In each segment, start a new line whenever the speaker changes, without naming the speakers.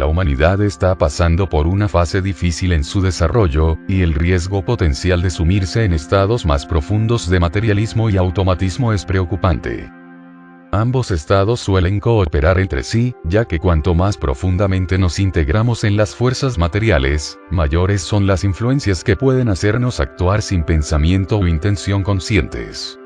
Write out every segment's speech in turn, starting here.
la humanidad está pasando por una fase difícil en su desarrollo, y el riesgo potencial de sumirse en estados más profundos de materialismo y automatismo es preocupante. Ambos estados suelen cooperar entre sí, ya que cuanto más profundamente nos integramos en las fuerzas materiales, mayores son las influencias que pueden hacernos actuar sin pensamiento o intención conscientes.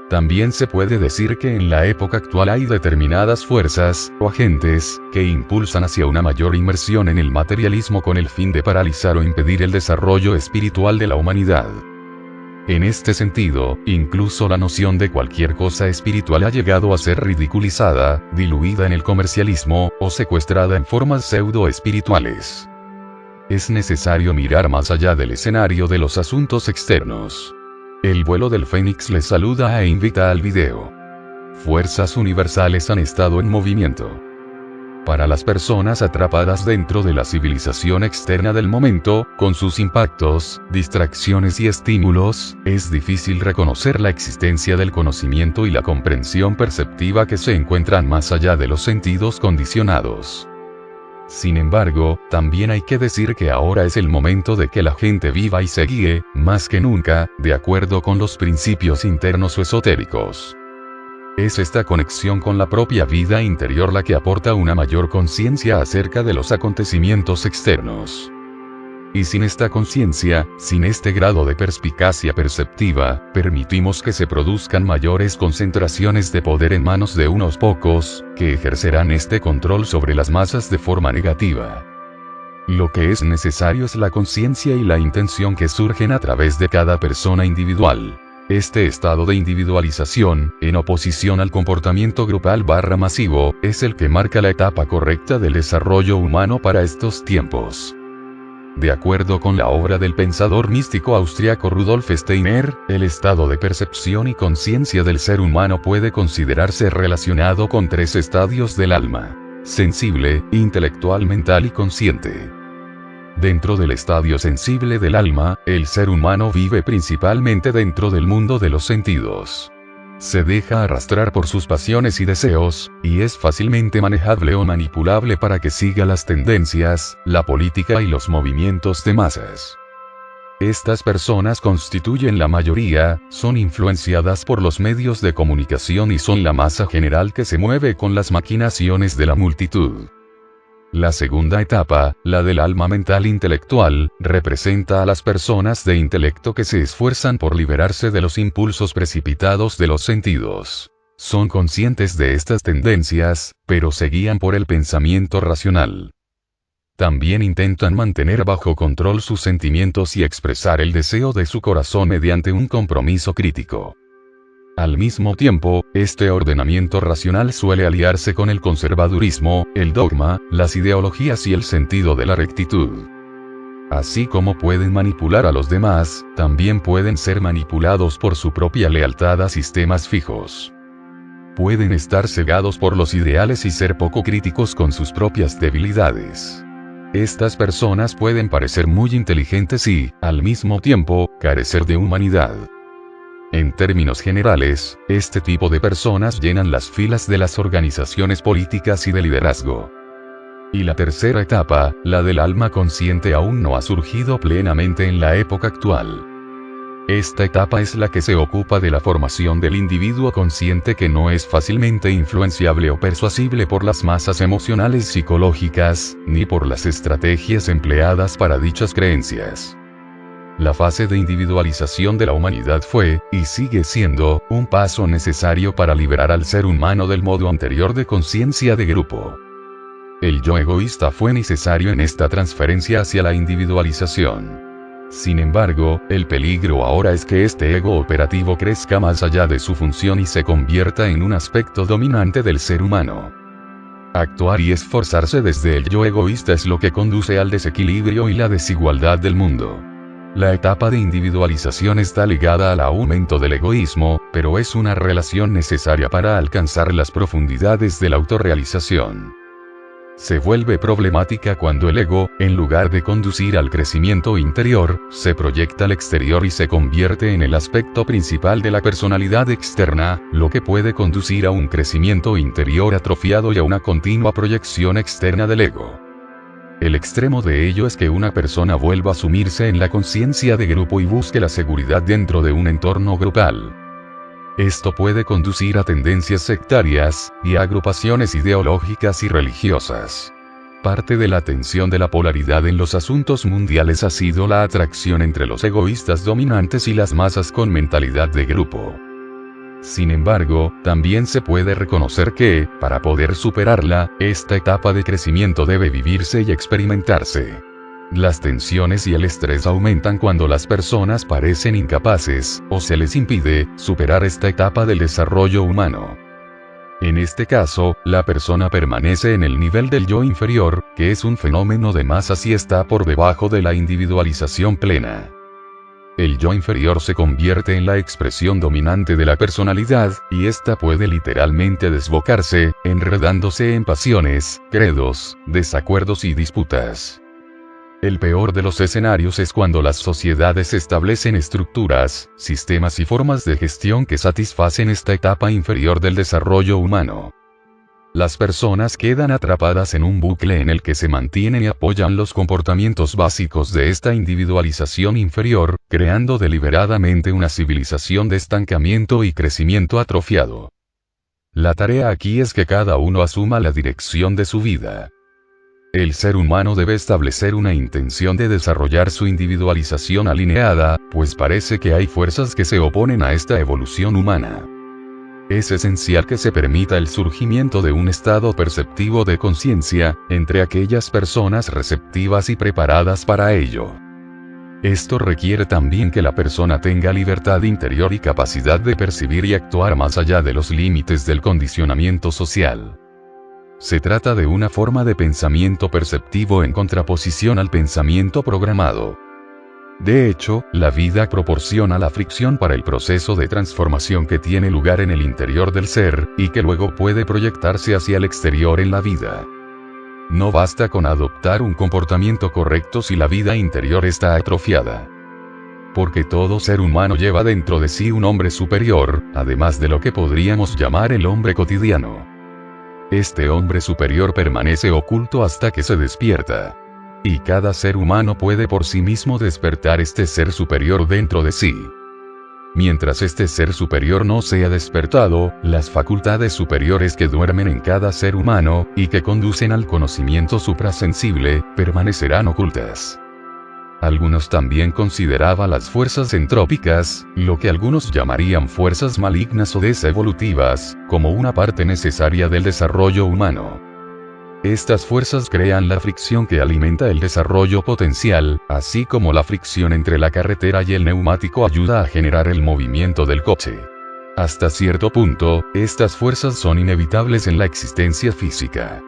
También se puede decir que en la época actual hay determinadas fuerzas, o agentes, que impulsan hacia una mayor inmersión en el materialismo con el fin de paralizar o impedir el desarrollo espiritual de la humanidad. En este sentido, incluso la noción de cualquier cosa espiritual ha llegado a ser ridiculizada, diluida en el comercialismo, o secuestrada en formas pseudo-espirituales. Es necesario mirar más allá del escenario de los asuntos externos. El vuelo del Fénix les saluda e invita al video. Fuerzas universales han estado en movimiento. Para las personas atrapadas dentro de la civilización externa del momento, con sus impactos, distracciones y estímulos, es difícil reconocer la existencia del conocimiento y la comprensión perceptiva que se encuentran más allá de los sentidos condicionados. Sin embargo, también hay que decir que ahora es el momento de que la gente viva y se guíe, más que nunca, de acuerdo con los principios internos o esotéricos. Es esta conexión con la propia vida interior la que aporta una mayor conciencia acerca de los acontecimientos externos. Y sin esta conciencia, sin este grado de perspicacia perceptiva, permitimos que se produzcan mayores concentraciones de poder en manos de unos pocos, que ejercerán este control sobre las masas de forma negativa. Lo que es necesario es la conciencia y la intención que surgen a través de cada persona individual. Este estado de individualización, en oposición al comportamiento grupal/masivo, es el que marca la etapa correcta del desarrollo humano para estos tiempos. De acuerdo con la obra del pensador místico austriaco Rudolf Steiner, el estado de percepción y conciencia del ser humano puede considerarse relacionado con tres estadios del alma: sensible, intelectual, mental y consciente. Dentro del estadio sensible del alma, el ser humano vive principalmente dentro del mundo de los sentidos. Se deja arrastrar por sus pasiones y deseos, y es fácilmente manejable o manipulable para que siga las tendencias, la política y los movimientos de masas. Estas personas constituyen la mayoría, son influenciadas por los medios de comunicación y son la masa general que se mueve con las maquinaciones de la multitud. La segunda etapa, la del alma mental intelectual, representa a las personas de intelecto que se esfuerzan por liberarse de los impulsos precipitados de los sentidos. Son conscientes de estas tendencias, pero se guían por el pensamiento racional. También intentan mantener bajo control sus sentimientos y expresar el deseo de su corazón mediante un compromiso crítico. Al mismo tiempo, este ordenamiento racional suele aliarse con el conservadurismo, el dogma, las ideologías y el sentido de la rectitud. Así como pueden manipular a los demás, también pueden ser manipulados por su propia lealtad a sistemas fijos. Pueden estar cegados por los ideales y ser poco críticos con sus propias debilidades. Estas personas pueden parecer muy inteligentes y, al mismo tiempo, carecer de humanidad. En términos generales, este tipo de personas llenan las filas de las organizaciones políticas y de liderazgo. Y la tercera etapa, la del alma consciente, aún no ha surgido plenamente en la época actual. Esta etapa es la que se ocupa de la formación del individuo consciente, que no es fácilmente influenciable o persuasible por las masas emocionales psicológicas, ni por las estrategias empleadas para dichas creencias. La fase de individualización de la humanidad fue, y sigue siendo, un paso necesario para liberar al ser humano del modo anterior de conciencia de grupo. El yo egoísta fue necesario en esta transferencia hacia la individualización. Sin embargo, el peligro ahora es que este ego operativo crezca más allá de su función y se convierta en un aspecto dominante del ser humano. Actuar y esforzarse desde el yo egoísta es lo que conduce al desequilibrio y la desigualdad del mundo. La etapa de individualización está ligada al aumento del egoísmo, pero es una relación necesaria para alcanzar las profundidades de la autorrealización. Se vuelve problemática cuando el ego, en lugar de conducir al crecimiento interior, se proyecta al exterior y se convierte en el aspecto principal de la personalidad externa, lo que puede conducir a un crecimiento interior atrofiado y a una continua proyección externa del ego. El extremo de ello es que una persona vuelva a sumirse en la conciencia de grupo y busque la seguridad dentro de un entorno grupal. Esto puede conducir a tendencias sectarias, y a agrupaciones ideológicas y religiosas. Parte de la tensión de la polaridad en los asuntos mundiales ha sido la atracción entre los egoístas dominantes y las masas con mentalidad de grupo. Sin embargo, también se puede reconocer que, para poder superarla, esta etapa de crecimiento debe vivirse y experimentarse. Las tensiones y el estrés aumentan cuando las personas parecen incapaces, o se les impide, superar esta etapa del desarrollo humano. En este caso, la persona permanece en el nivel del yo inferior, que es un fenómeno de masas y está por debajo de la individualización plena. El yo inferior se convierte en la expresión dominante de la personalidad, y ésta puede literalmente desbocarse, enredándose en pasiones, credos, desacuerdos y disputas. El peor de los escenarios es cuando las sociedades establecen estructuras, sistemas y formas de gestión que satisfacen esta etapa inferior del desarrollo humano. Las personas quedan atrapadas en un bucle en el que se mantienen y apoyan los comportamientos básicos de esta individualización inferior, creando deliberadamente una civilización de estancamiento y crecimiento atrofiado. La tarea aquí es que cada uno asuma la dirección de su vida. El ser humano debe establecer una intención de desarrollar su individualización alineada, pues parece que hay fuerzas que se oponen a esta evolución humana. Es esencial que se permita el surgimiento de un estado perceptivo de conciencia, entre aquellas personas receptivas y preparadas para ello. Esto requiere también que la persona tenga libertad interior y capacidad de percibir y actuar más allá de los límites del condicionamiento social. Se trata de una forma de pensamiento perceptivo en contraposición al pensamiento programado. De hecho, la vida proporciona la fricción para el proceso de transformación que tiene lugar en el interior del ser, y que luego puede proyectarse hacia el exterior en la vida. No basta con adoptar un comportamiento correcto si la vida interior está atrofiada. Porque todo ser humano lleva dentro de sí un hombre superior, además de lo que podríamos llamar el hombre cotidiano. Este hombre superior permanece oculto hasta que se despierta. Y cada ser humano puede por sí mismo despertar este ser superior dentro de sí. Mientras este ser superior no sea despertado, las facultades superiores que duermen en cada ser humano, y que conducen al conocimiento suprasensible, permanecerán ocultas. Algunos también consideraban las fuerzas entrópicas, lo que algunos llamarían fuerzas malignas o desevolutivas, como una parte necesaria del desarrollo humano. Estas fuerzas crean la fricción que alimenta el desarrollo potencial, así como la fricción entre la carretera y el neumático ayuda a generar el movimiento del coche. Hasta cierto punto, estas fuerzas son inevitables en la existencia física.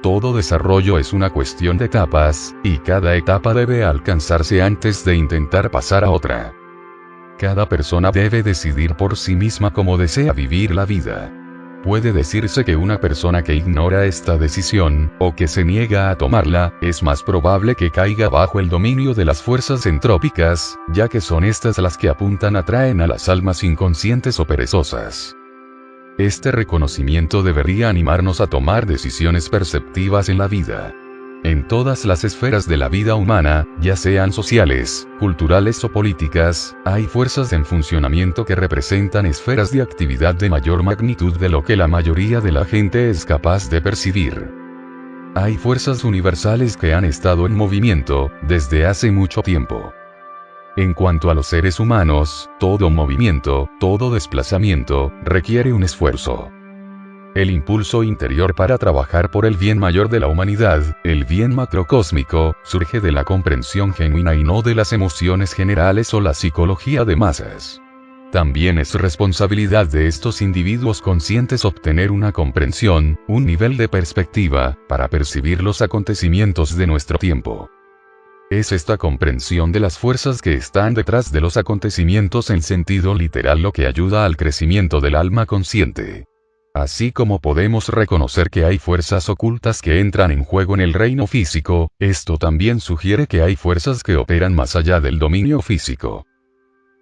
Todo desarrollo es una cuestión de etapas, y cada etapa debe alcanzarse antes de intentar pasar a otra. Cada persona debe decidir por sí misma cómo desea vivir la vida. Puede decirse que una persona que ignora esta decisión, o que se niega a tomarla, es más probable que caiga bajo el dominio de las fuerzas entrópicas, ya que son estas las que atraen a las almas inconscientes o perezosas. Este reconocimiento debería animarnos a tomar decisiones perceptivas en la vida. En todas las esferas de la vida humana, ya sean sociales, culturales o políticas, hay fuerzas en funcionamiento que representan esferas de actividad de mayor magnitud de lo que la mayoría de la gente es capaz de percibir. Hay fuerzas universales que han estado en movimiento, desde hace mucho tiempo. En cuanto a los seres humanos, todo movimiento, todo desplazamiento, requiere un esfuerzo. El impulso interior para trabajar por el bien mayor de la humanidad, el bien macrocósmico, surge de la comprensión genuina y no de las emociones generales o la psicología de masas. También es responsabilidad de estos individuos conscientes obtener una comprensión, un nivel de perspectiva, para percibir los acontecimientos de nuestro tiempo. Es esta comprensión de las fuerzas que están detrás de los acontecimientos en sentido literal lo que ayuda al crecimiento del alma consciente. Así como podemos reconocer que hay fuerzas ocultas que entran en juego en el reino físico, esto también sugiere que hay fuerzas que operan más allá del dominio físico.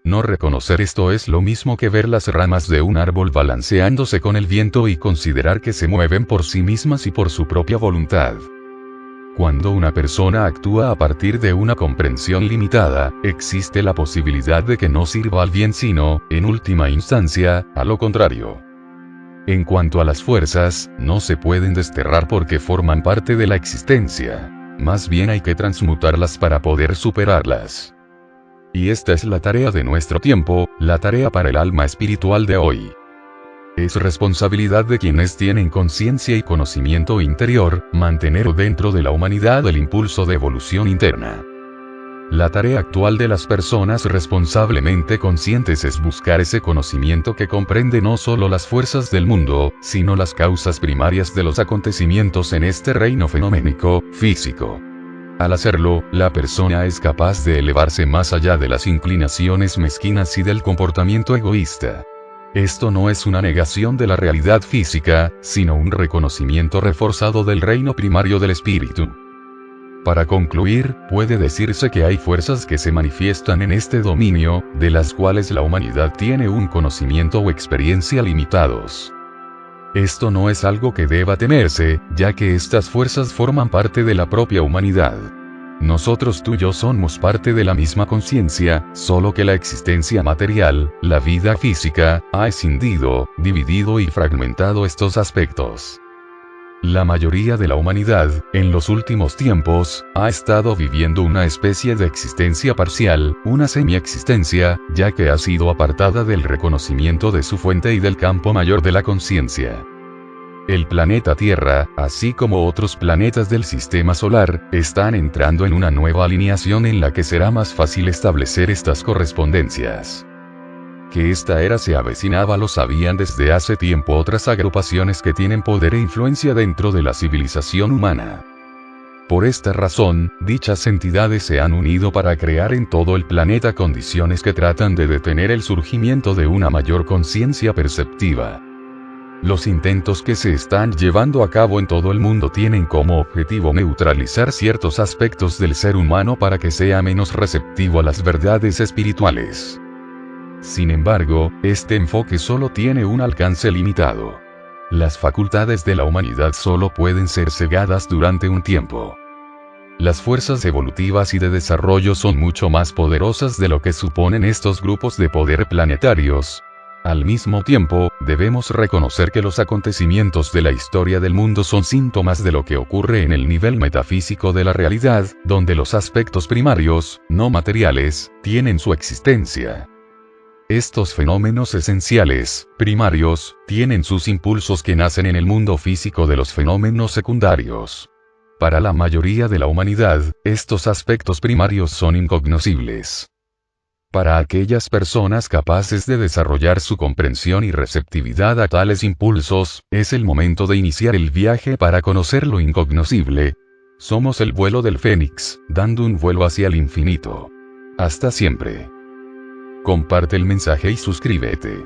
No reconocer esto es lo mismo que ver las ramas de un árbol balanceándose con el viento y considerar que se mueven por sí mismas y por su propia voluntad. Cuando una persona actúa a partir de una comprensión limitada, existe la posibilidad de que no sirva al bien sino, en última instancia, a lo contrario. En cuanto a las fuerzas, no se pueden desterrar porque forman parte de la existencia. Más bien hay que transmutarlas para poder superarlas. Y esta es la tarea de nuestro tiempo, la tarea para el alma espiritual de hoy. Es responsabilidad de quienes tienen conciencia y conocimiento interior, mantener dentro de la humanidad el impulso de evolución interna. La tarea actual de las personas responsablemente conscientes es buscar ese conocimiento que comprende no solo las fuerzas del mundo, sino las causas primarias de los acontecimientos en este reino fenoménico, físico. Al hacerlo, la persona es capaz de elevarse más allá de las inclinaciones mezquinas y del comportamiento egoísta. Esto no es una negación de la realidad física, sino un reconocimiento reforzado del reino primario del espíritu. Para concluir, puede decirse que hay fuerzas que se manifiestan en este dominio, de las cuales la humanidad tiene un conocimiento o experiencia limitados. Esto no es algo que deba temerse, ya que estas fuerzas forman parte de la propia humanidad. Nosotros tú y yo somos parte de la misma conciencia, solo que la existencia material, la vida física, ha escindido, dividido y fragmentado estos aspectos. La mayoría de la humanidad, en los últimos tiempos, ha estado viviendo una especie de existencia parcial, una semi-existencia, ya que ha sido apartada del reconocimiento de su fuente y del campo mayor de la conciencia. El planeta Tierra, así como otros planetas del sistema solar, están entrando en una nueva alineación en la que será más fácil establecer estas correspondencias. Que esta era se avecinaba lo sabían desde hace tiempo otras agrupaciones que tienen poder e influencia dentro de la civilización humana. Por esta razón, dichas entidades se han unido para crear en todo el planeta condiciones que tratan de detener el surgimiento de una mayor conciencia perceptiva. Los intentos que se están llevando a cabo en todo el mundo tienen como objetivo neutralizar ciertos aspectos del ser humano para que sea menos receptivo a las verdades espirituales. Sin embargo, este enfoque solo tiene un alcance limitado. Las facultades de la humanidad solo pueden ser cegadas durante un tiempo. Las fuerzas evolutivas y de desarrollo son mucho más poderosas de lo que suponen estos grupos de poder planetarios. Al mismo tiempo, debemos reconocer que los acontecimientos de la historia del mundo son síntomas de lo que ocurre en el nivel metafísico de la realidad, donde los aspectos primarios, no materiales, tienen su existencia. Estos fenómenos esenciales, primarios, tienen sus impulsos que nacen en el mundo físico de los fenómenos secundarios. Para la mayoría de la humanidad, estos aspectos primarios son incognoscibles. Para aquellas personas capaces de desarrollar su comprensión y receptividad a tales impulsos, es el momento de iniciar el viaje para conocer lo incognoscible. Somos el vuelo del Fénix, dando un vuelo hacia el infinito. Hasta siempre. Comparte el mensaje y suscríbete.